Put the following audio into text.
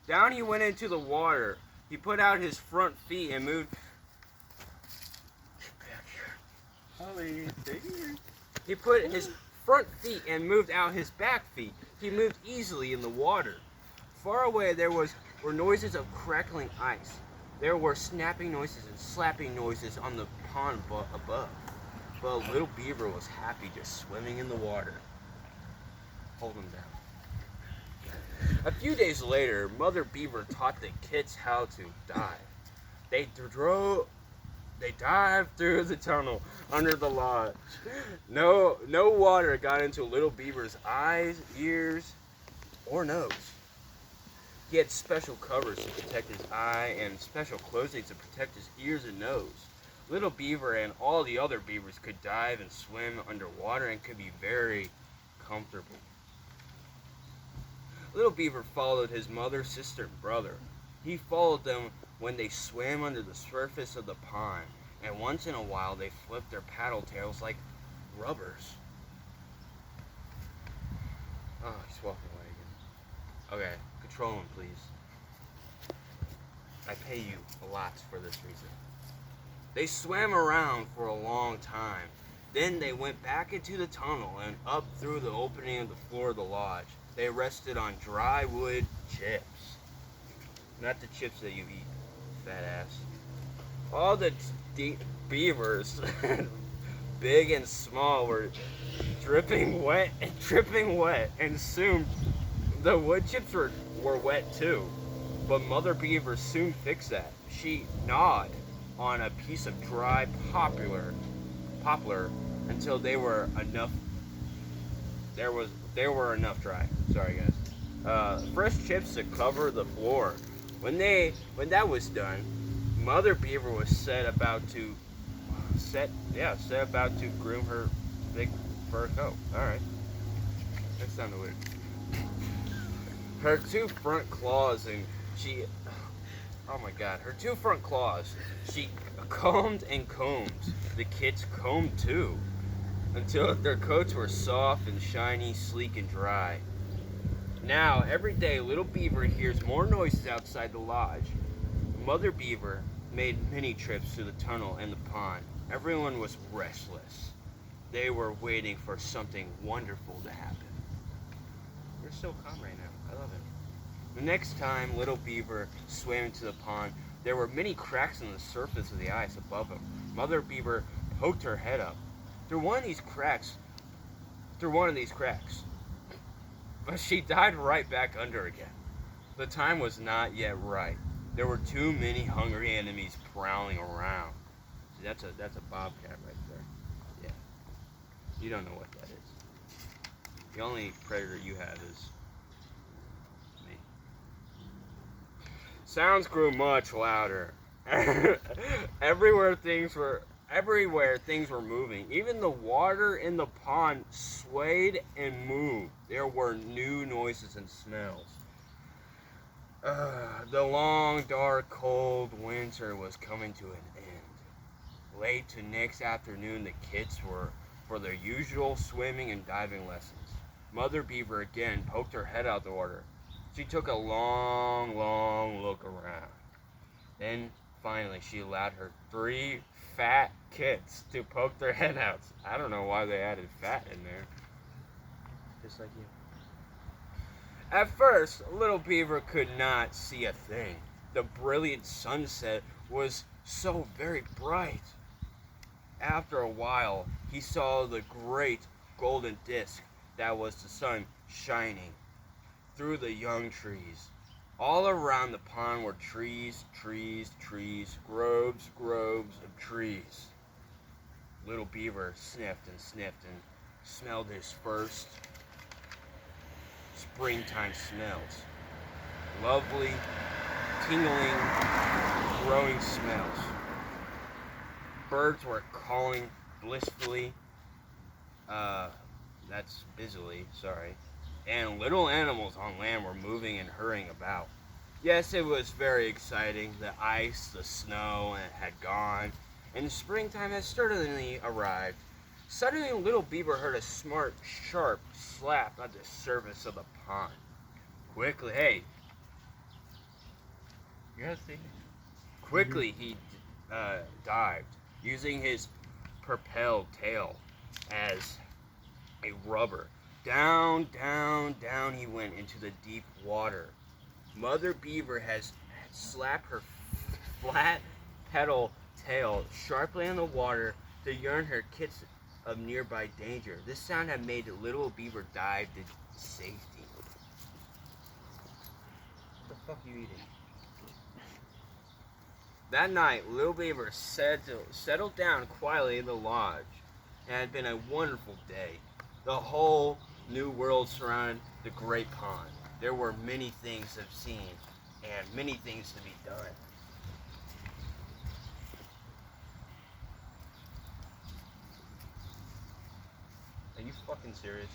Down he went into the water. He put out his front feet and moved. Get back here. Holly, he put his front feet and moved out his back feet. He moved easily in the water. Far away were noises of crackling ice. There were snapping noises and slapping noises on the pond above. But little Beaver was happy just swimming in the water. Hold him down. A few days later, Mother Beaver taught the kids how to dive. They dived through the tunnel under the lodge. No water got into little Beaver's eyes, ears, or nose. He had special covers to protect his eye and special clothing to protect his ears and nose. Little Beaver and all the other beavers could dive and swim underwater and could be very comfortable. Little Beaver followed his mother, sister, and brother. He followed them when they swam under the surface of the pond, and once in a while they flipped their paddle tails like rubbers. Oh, he's walking away again. Okay, control him, please. I pay you a lot for this reason. They swam around for a long time. Then they went back into the tunnel and up through the opening of the floor of the lodge. They rested on dry wood chips. Not the chips that you eat, fat ass. All the beavers, big and small, were dripping wet, and soon the wood chips were wet too. But Mother Beaver soon fixed that. She gnawed on a piece of dry poplar until they were enough. There were enough dry. Sorry, guys. Fresh chips to cover the floor. When that was done, Mother Beaver was set about to groom her big fur coat. All right, that sounded weird. Her two front claws she combed and combed. The kids combed too, until their coats were soft and shiny, sleek and dry. Now, every day, little Beaver hears more noises outside the lodge. Mother Beaver made many trips to the tunnel and the pond. Everyone was restless. They were waiting for something wonderful to happen. You're so calm right now. I love it. The next time little Beaver swam into the pond, there were many cracks in the surface of the ice above him. Mother Beaver poked her head up through one of these cracks, but she dived right back under again. The time was not yet right. There were too many hungry enemies prowling around. See, that's a bobcat right there. Yeah. You don't know what that is. The only predator you have is me. Sounds grew much louder. Everywhere things were moving. Even the water in the pond swayed and moved. There were new noises and smells. The long, dark, cold winter was coming to an end. Late to next afternoon, the kids were for their usual swimming and diving lessons. Mother Beaver again poked her head out the water. She took a long, long look around. Then, finally, she allowed her 3 fat kids to poke their head out. I don't know why they added fat in there. Just like you. At first, little Beaver could not see a thing. The brilliant sunset was so very bright. After a while, he saw the great golden disc that was the sun shining through the young trees. All around the pond were trees, groves of trees. Little Beaver sniffed and smelled his first springtime smells. Lovely, tingling, growing smells. Birds were calling blissfully, busily, and little animals on land were moving and hurrying about. Yes, it was very exciting. The ice, the snow had gone, and springtime had certainly arrived. Suddenly, little Beaver heard a smart, sharp slap on the surface of the pond. Quickly, hey, Yes, see. Quickly, he dived, using his propelled tail as a rubber. Down, down, down he went into the deep water. Mother Beaver has slapped her flat petal tail sharply on the water to warn her kids of nearby danger. This sound had made little Beaver dive to safety. What the fuck are you eating? That night, little Beaver settled down quietly in the lodge. It had been a wonderful day. The whole new world surrounded the great pond. There were many things to have seen and many things to be done. Are you fucking serious?